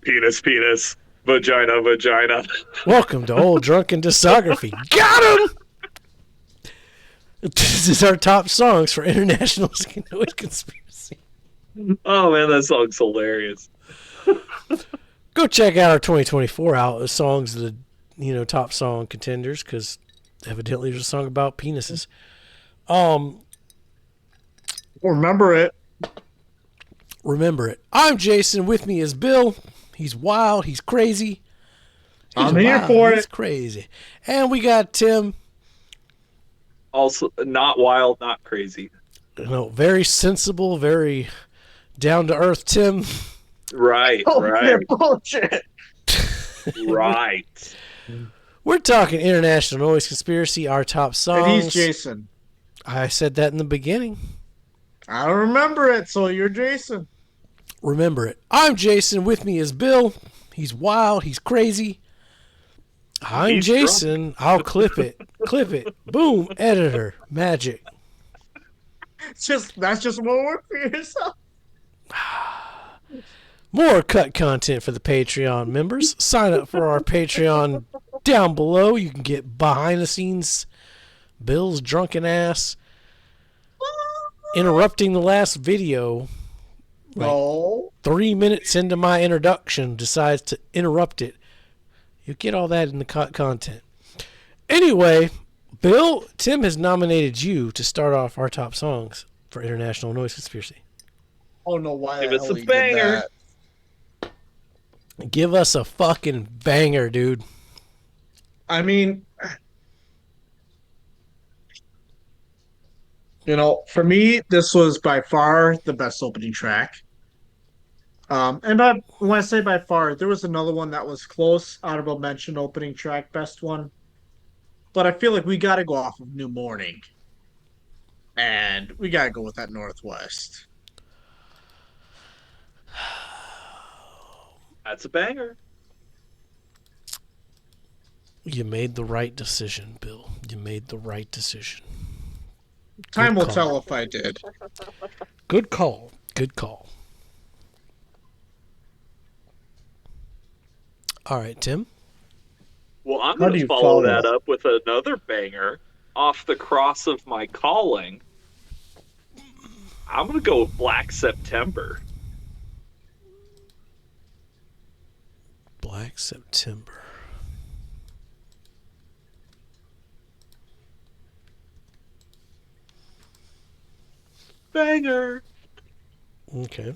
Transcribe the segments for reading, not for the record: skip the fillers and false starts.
Penis, penis. Vagina, vagina. Welcome to Old Drunken Discography. Got him! This is our top songs for International Noise Conspiracy. Oh man, that song's hilarious. Go check out our 2024 songs, the top song contenders, because evidently there's a song about penises. Remember it. Remember it. I'm Jason. With me is Bill. He's wild. He's crazy. I'm here for He's it. crazy. And we got Tim. Also, not wild, not crazy. Very sensible, very down to earth Tim. Right, right, Bullshit. right. We're talking International Noise Conspiracy, our top songs. And he's Jason. I said that in the beginning. I don't remember it, so you're Jason. Remember it. I'm Jason. With me is Bill. He's wild. He's crazy. I'm He's Jason. I'll clip it. Clip it. Boom. Editor. Magic. That's just one word for yourself. More cut content for the Patreon members. Sign up for our Patreon down below. You can get behind the scenes Bill's drunken ass interrupting the last video. No. 3 minutes into my introduction decides to interrupt it. You'll get all that in the content. Anyway, Bill, Tim has nominated you to start off our top songs for International Noise Conspiracy. Oh no, why Give the us hell a he did banger. that? Give us a fucking banger, dude. I mean, for me, this was by far the best opening track. When I say by far, there was another one that was close, honorable mention, opening track, best one. But I feel like we got to go off of New Morning. And we got to go with that Northwest. That's a banger. You made the right decision, Bill. You made the right decision. Time will call. tell if I did. Good call. Good call. All right, Tim. Well, I'm How going do to you follow follow? that up with another banger off the cross of my calling. I'm going to go with Black September. Black September. Banger. Okay.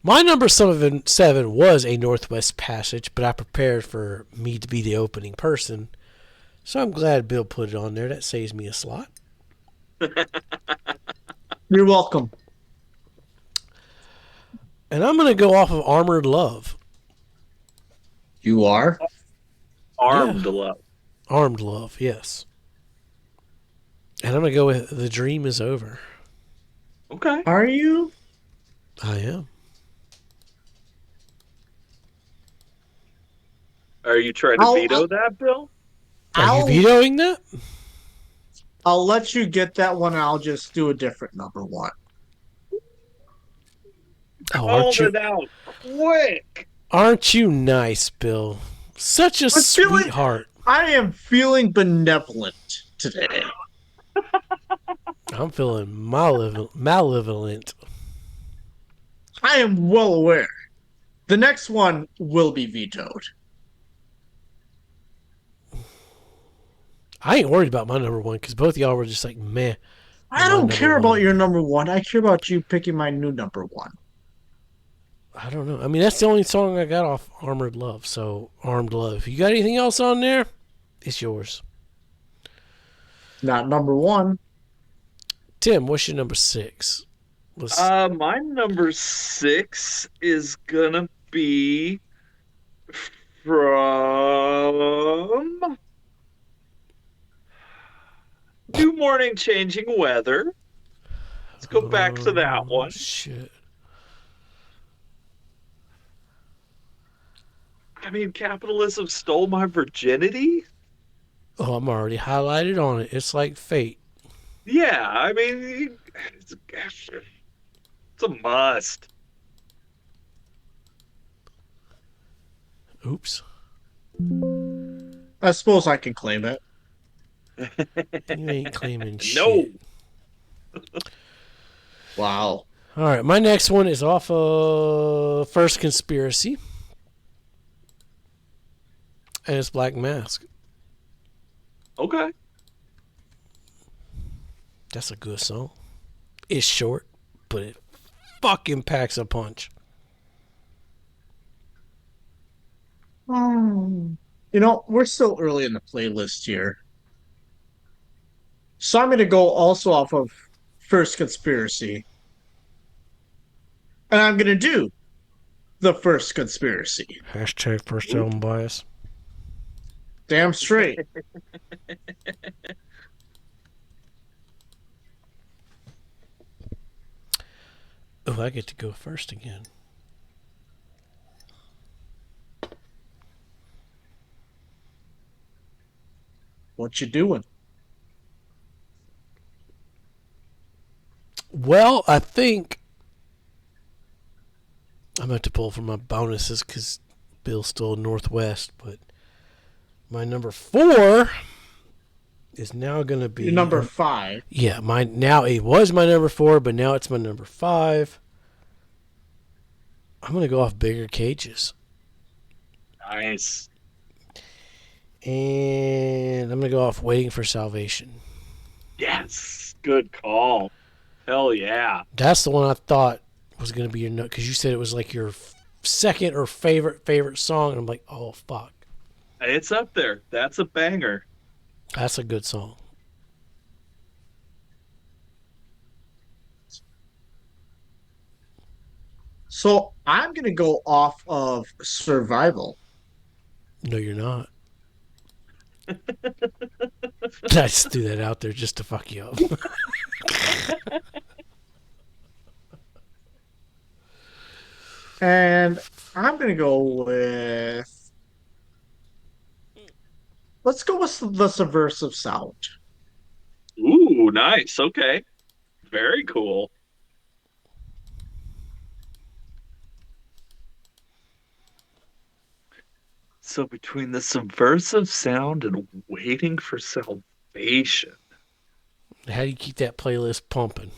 My number 7 was a Northwest Passage, but I prepared for me to be the opening person. So I'm glad Bill put it on there. That saves me a slot. You're welcome. And I'm going to go off of Armored Love. You are? Armed Yeah. Love. Armed Love, yes. And I'm going to go with The Dream Is Over. Okay. Are you? I am. Are you trying to veto that, Bill? Are you vetoing that? I'll let you get that one, and I'll just do a different number one. Oh, Hold it out quick. Aren't you nice, Bill? Such a sweetheart. I am feeling benevolent today. I'm feeling malevolent. I am well aware. The next one will be vetoed. I ain't worried about my number one because both of y'all were just like, meh. I don't care about your number one. I care about you picking my new number one. I don't know. I mean, that's the only song I got off Armored Love. So, Armed Love. If you got anything else on there, it's yours. Not number one. Tim, what's your number 6? My number 6 is gonna be from New Morning Changing Weather. Let's go back to that one. Shit. I mean, capitalism stole my virginity? Oh, I'm already highlighted on it. It's like fate. Yeah, I mean, it's a must. Oops. I suppose I can claim it. You ain't claiming No. shit. Wow. All right, my next one is off of First Conspiracy, and it's Black Mask. Okay. That's a good song. It's short, but it fucking packs a punch. We're still early in the playlist here. So I'm going to go also off of First Conspiracy. And I'm going to do the First Conspiracy. Hashtag first Ooh. album bias. Damn straight. Oh, I get to go first again. What you doing? Well, I think I'm going to pull from my bonuses because Bill's still Northwest, but my number 4 is now going to be Your number 5. yeah. It was my number 4, but now it's my number 5. I'm going to go off Bigger Cages, Nice. and I'm going to go off Waiting for Salvation. Yes. Good call. Hell yeah. That's the one I thought was going to be your note because you said it was like your second or favorite song, and I'm like, oh fuck, It's up there. That's a banger. that's a good song. So I'm going to go off of Survival. No, you're not. I just threw that out there just to fuck you up. And I'm going to go with. Let's go with the Subversive Sound. Ooh, nice. Okay. Very cool. So between the subversive sound and waiting for salvation. How do you keep that playlist pumping?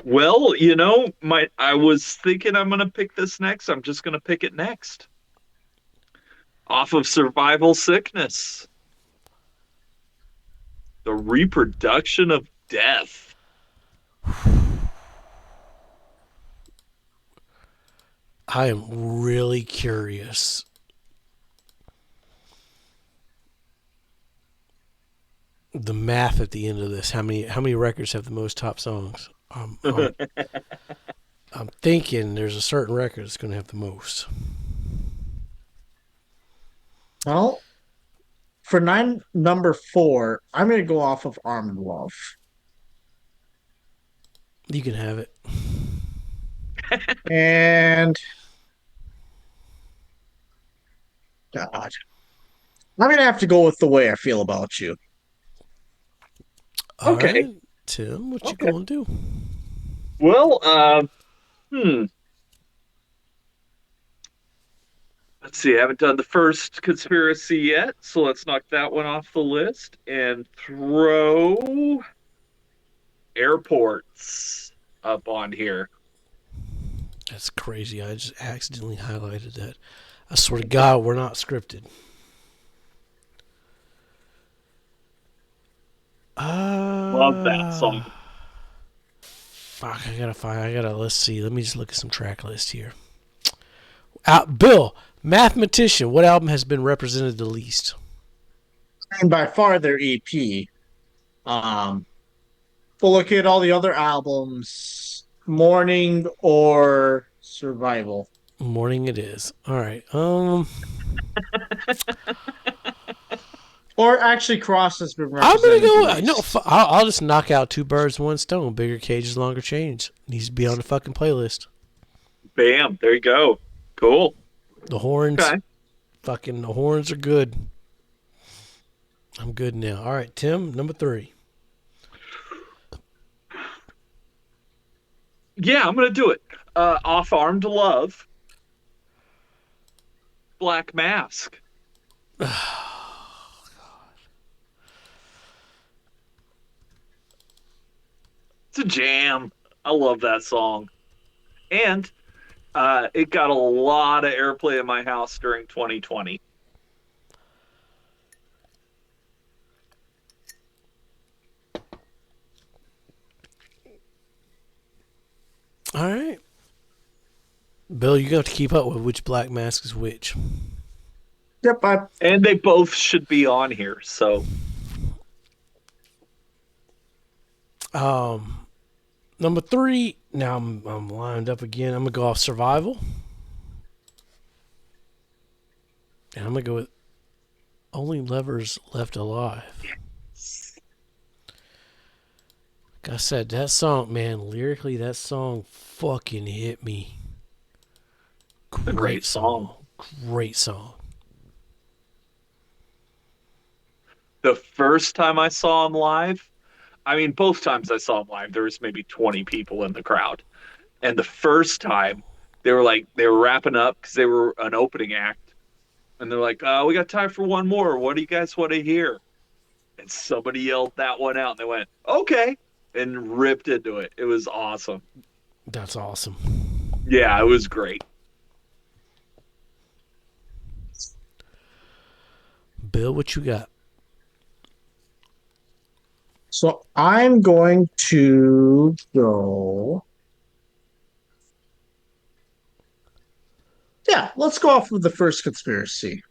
Well, I was thinking I'm gonna pick this next. I'm just gonna pick it next. Off of Survival Sickness. The reproduction of death. I am really curious. The math at the end of this. How many records have the most top songs? I'm thinking there's a certain record that's going to have the most. Well, for number 4, I'm going to go off of Armed Love. You can have it. And God, I'm going to have to go with The Way I Feel About You. All Okay. right, Tim, what you Okay. going to do? Well, let's see. I haven't done the first conspiracy yet, so let's knock that one off the list and throw airports up on here. That's crazy. I just accidentally highlighted that. I swear to God, we're not scripted. Love that song. Fuck, let's see. Let me just look at some track list here. Bill, Mathematician, what album has been represented the least? And by far their EP. But look at all the other albums, Morning or Survival. Morning it is. All right. Or actually, Cross has been I'm gonna represented. go. the No, least. I'll just knock out 2 birds, 1 stone. Bigger cages, longer chains. Needs to be on the fucking playlist. Bam. There you go. Cool. The horns, Okay. fucking the horns are good. I'm good now. All right, Tim, number 3. Yeah, I'm gonna do it. Off Armed Love, Black Mask. It's a jam. I love that song. And it got a lot of airplay in my house during 2020. All right. Bill, you're going to have to keep up with which Black Mask is which. Yep, I And they both should be on here. So, Um, Number 3. Now I'm lined up again. I'm going to go off Survival. And I'm going to go with Only Lovers Left Alive. Like I said, that song, man, lyrically, that song fucking hit me. a Great great song. song. Great song. The first time I saw him live, I mean, both times I saw him live, there was maybe 20 people in the crowd. And the first time, they were wrapping up because they were an opening act. And they're like, we got time for one more. What do you guys want to hear? And somebody yelled that one out. And they went, okay. And ripped into it. It was awesome. That's awesome. Yeah, it was great. Bill, what you got? so I'm going to go. Yeah, let's go off with the first conspiracy.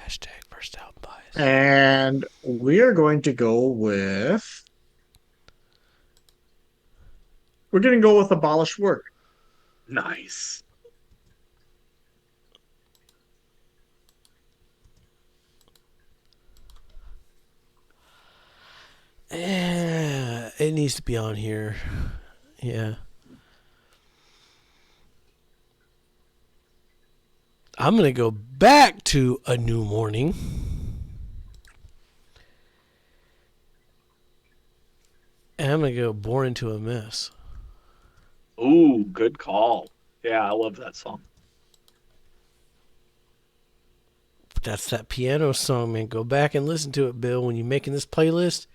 Hashtag first album bias. And we are going to go with. We're going to go with abolish work. Nice. Yeah, it needs to be on here. Yeah. I'm going to go back to A New Morning. And I'm going to go Born into a Mess. Ooh, good call. Yeah, I love that song. That's that piano song, man. Go back and listen to it, Bill. When you're making this playlist,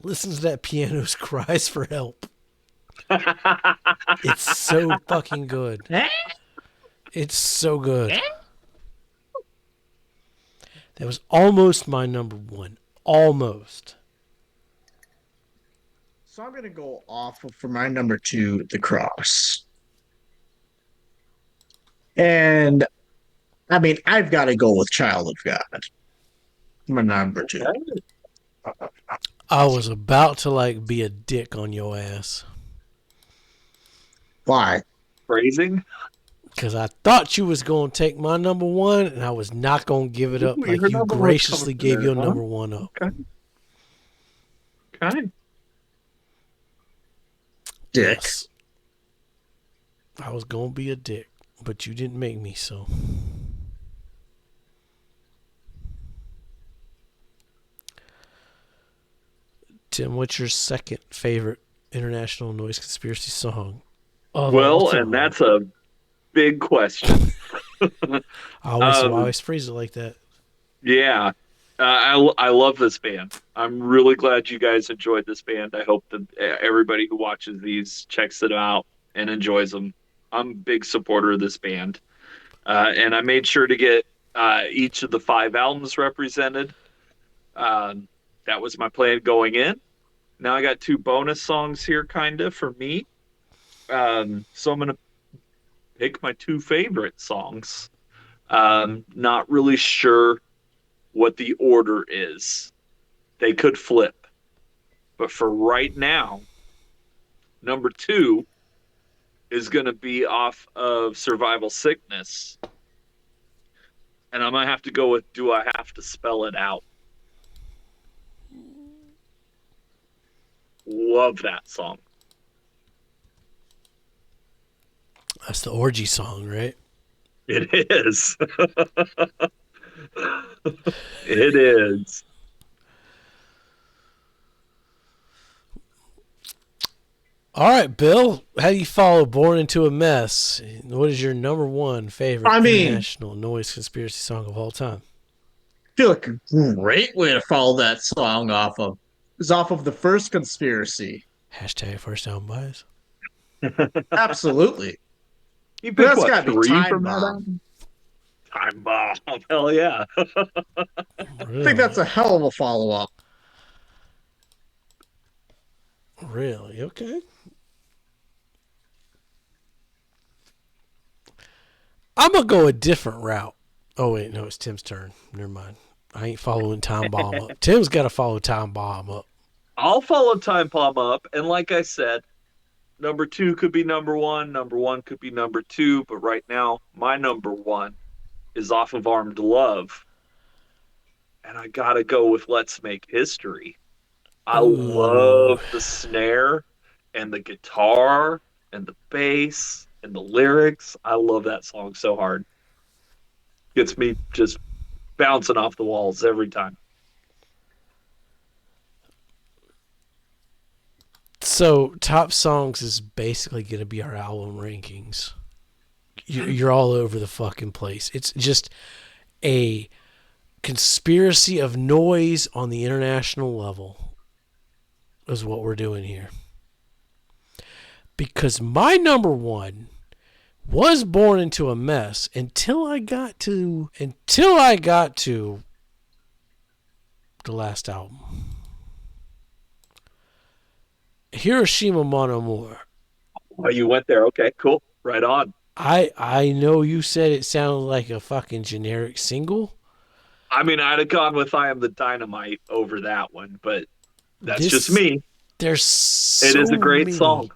listen to that piano's cries for help. It's so fucking good. It's so good. That was almost my number 1. Almost. So I'm going to go off for my number 2, The Cross. And I mean, I've got to go with Child of God. My number 2. Okay. I was about to like be a dick on your ass. Why? Phrasing. Because I thought you was going to take my number 1, and I was not going to give it up Ooh, like your you number one's coming graciously from gave there, your huh? number 1 up. Okay. Okay. Dick. Yes. I was going to be a dick, but you didn't make me so. Tim, what's your second favorite international noise conspiracy song of all Well, and time? that's a big question. I Um, always phrase it like that. yeah, I love this band. I'm really glad you guys enjoyed this band. I hope that everybody who watches these checks it out and enjoys them. I'm a big supporter of this band, and I made sure to get each of the 5 albums represented. Um, that was my plan going in. Now I got 2 bonus songs here, kind of for me. So I'm gonna pick my 2 favorite songs. Not really sure what the order is. They could flip, but for right now, number 2 is going to be off of Survival Sickness, and I'm gonna have to go with Do I Have to Spell It Out? Love that song. That's the orgy song, right? It is. It is. All right, Bill. How do you follow "Born into a Mess"? What is your number one favorite I mean, international noise conspiracy song of all time? I feel like a great way to follow that song off of is off of the first conspiracy. Hashtag first album bias. Absolutely. You But picked that's what, got to be three Time from that Bomb. album? Time Bomb. Hell yeah. I think that's Really? a hell of a follow up. Really? Okay. I'm gonna go a different route. Oh wait, no, it's Tim's turn. Never mind. I ain't following Time Bomb up. Tim's got to follow Time Bomb up. I'll follow Time Bomb up. And like I said, number two could be number one could be number two. But right now, my number one is off of Armed Love. And I got to go with Let's Make History. I Ooh. love the snare and the guitar and the bass and the lyrics. I love that song so hard. Gets me just bouncing off the walls every time. So top songs is basically gonna be our album rankings. You're all over the fucking place. It's just a conspiracy of noise on the international level is what we're doing here. Because my number one was Born into a Mess until I got to the last album. Hiroshima Mon Amour. Oh, you went there. Okay, cool. Right on. I know you said it sounded like a fucking generic single. I mean, I'd have gone with I Am the Dynamite over that one, but that's just This me. there's It is a great song.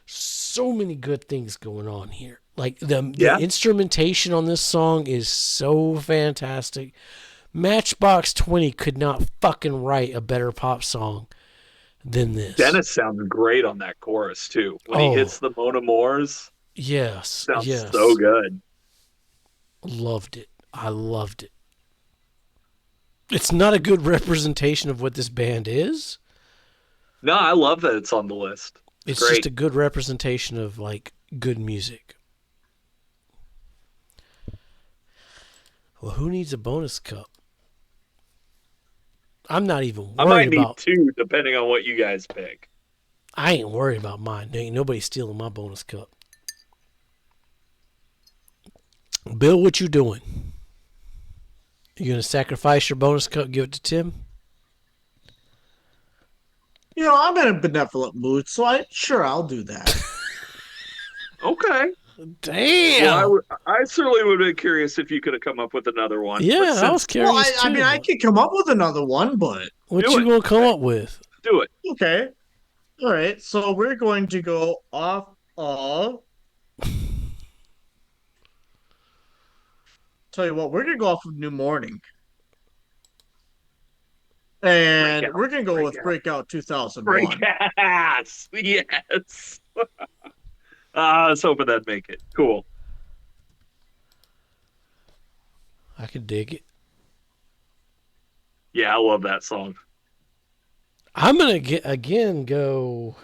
so many good things going on here. Like the Yeah. instrumentation on this song is so fantastic. Matchbox 20 could not fucking write a better pop song than this. Dennis sounds great on that chorus, too. When he hits Oh, the Mona Moores, yes, sounds so yes. good. Loved it. I loved it. It's not a good representation of what this band is. No, I love that it's on the list. It's It's just great. a good representation of like good music. Well, who needs a bonus cup? I'm not even I worried might need about. two, depending on what you guys pick. I ain't worried about mine. Ain't nobody stealing my bonus cup. Bill, what you doing? You gonna sacrifice your bonus cup? Give it to Tim? I'm in a benevolent mood, so I'll do that. Okay. Well, Damn. I certainly would have been curious if you could have come up with another one. But Yeah, I was since Well, curious I mean, I too. could come up with another one, but What do you it, gonna come up with? do it. okay. All right. So we're going to go off of. Tell you what, we're going to go off of New Morning. Break And out, we're going to go break with out, Breakout break 2001. ass. Yes. I was hoping that'd make it. Cool. I could dig it. Yeah, I love that song. I'm gonna get again go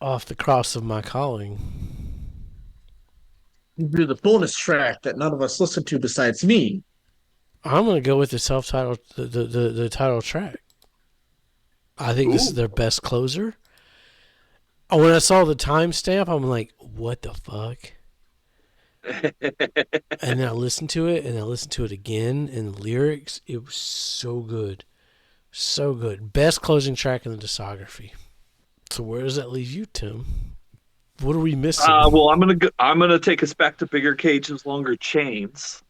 off the cross of my calling. Do the bonus track that none of us listen to besides me. I'm gonna go with the self-titled the title track. I think this is Ooh. their best closer. When I saw the timestamp, I'm like, what the fuck? And then I listened to it, and I listened to it again, and the lyrics, it was so good. So good. Best closing track in the discography. So where does that leave you, Tim? What are we missing? Well, I'm gonna take us back to bigger cages, longer chains,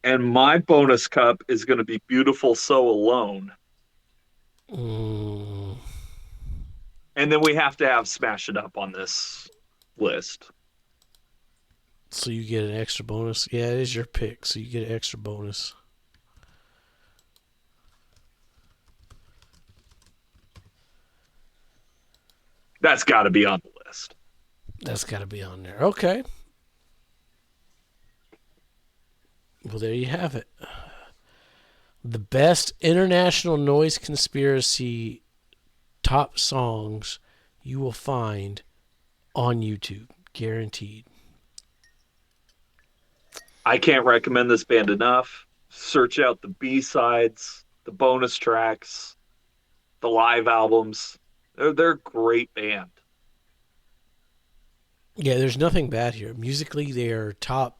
and my bonus cup is gonna be "Beautiful So Alone," Mm, and then we have to have "Smash It Up" on this list. so you get an extra bonus. Yeah, it is your pick, so you get an extra bonus. That's got to be on the list. That's got to be on there. Okay. Well, there you have it. The best international noise conspiracy top songs you will find on YouTube, guaranteed. I can't recommend this band enough. Search out the B-sides, the bonus tracks, the live albums. They're a great band. Yeah, there's nothing bad here. Musically, they are top.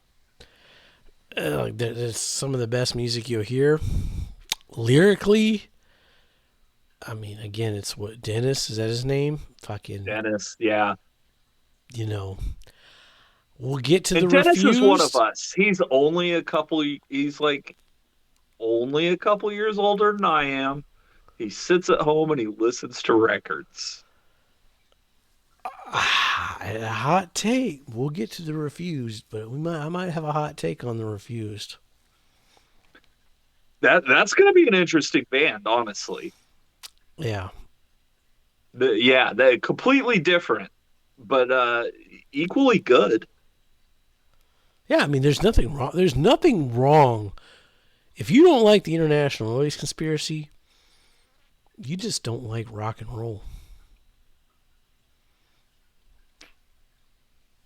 There's some of the best music you'll hear. Lyrically, I mean, again, it's what Dennis, is that his name? Fucking, Dennis, yeah. you know. We'll get to the And Dennis is one of Refused. us. He's like only a couple years older than I am. He sits at home and he listens to records. A hot take. We'll get to the Refused, but I might have a hot take on the Refused. That's going to be an interesting band, honestly. Yeah. They're completely different, but equally good. Yeah, I mean, there's nothing wrong. There's nothing wrong. If you don't like the International Noise Conspiracy, you just don't like rock and roll.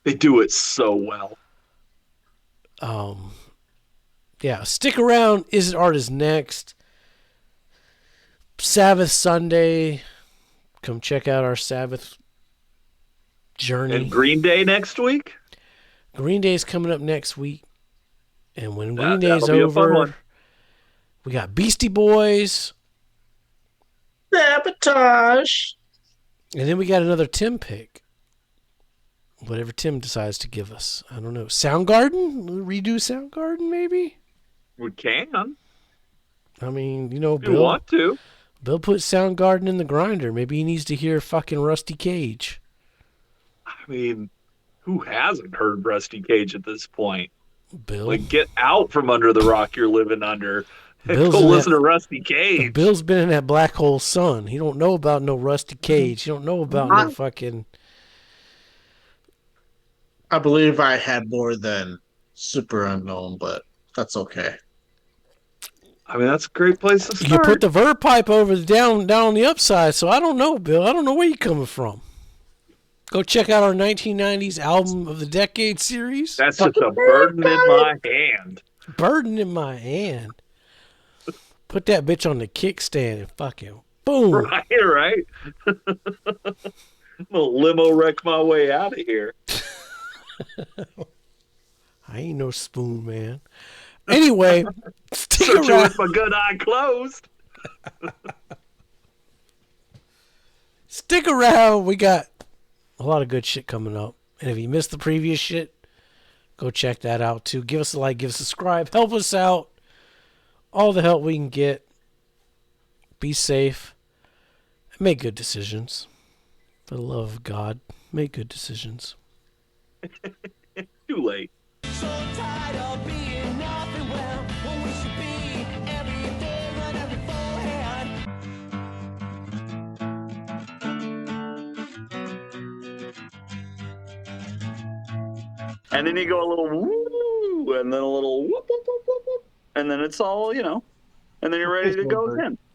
They do it so well. Um, yeah, stick around. Is It Art is next. Sabbath Sunday. Come check out our Sabbath journey. And Green Day next week? Green Day's coming up next week. And when Green That'll Day's be a fun over, one. we got Beastie Boys. Sabotage. And then we got another Tim pick. Whatever Tim decides to give us. I don't know. Soundgarden? Redo Soundgarden, maybe? We can. I mean, you know, If you want to. Bill put Soundgarden in the grinder. Maybe he needs to hear fucking Rusty Cage. I mean, who hasn't heard Rusty Cage at this point? Bill. Like, get out from under the rock you're living under. Bill's Go in listen that- to Rusty Cage. Bill's been in that black hole sun. He don't know about no Rusty Cage. He don't know about no fucking... I believe I had more than Super Unknown, but that's okay. I mean, that's a great place to You start. put the verb pipe over the down on the upside, so I don't know, Bill. I don't know where you're coming from. Go check out our 1990s album of the decade series. That's just a burden in my hand. Burden in my hand. Put that bitch on the kickstand and fucking boom. Right. I'm gonna limo wreck my way out of here. I ain't no spoon, man. Anyway, stick Searching around. with my good eye closed. Stick around. We got a lot of good shit coming up. And if you missed the previous shit, go check that out too. Give us a like, give us a subscribe, help us out. All the help we can get. Be safe. And make good decisions. For the love of God, make good decisions. Too late. So tired of being nothing well when we should be everything on every forehand. And then you go a little woo, and then a little whoop, whoop, whoop, whoop, whoop, and then it's all, and then you're ready to go again.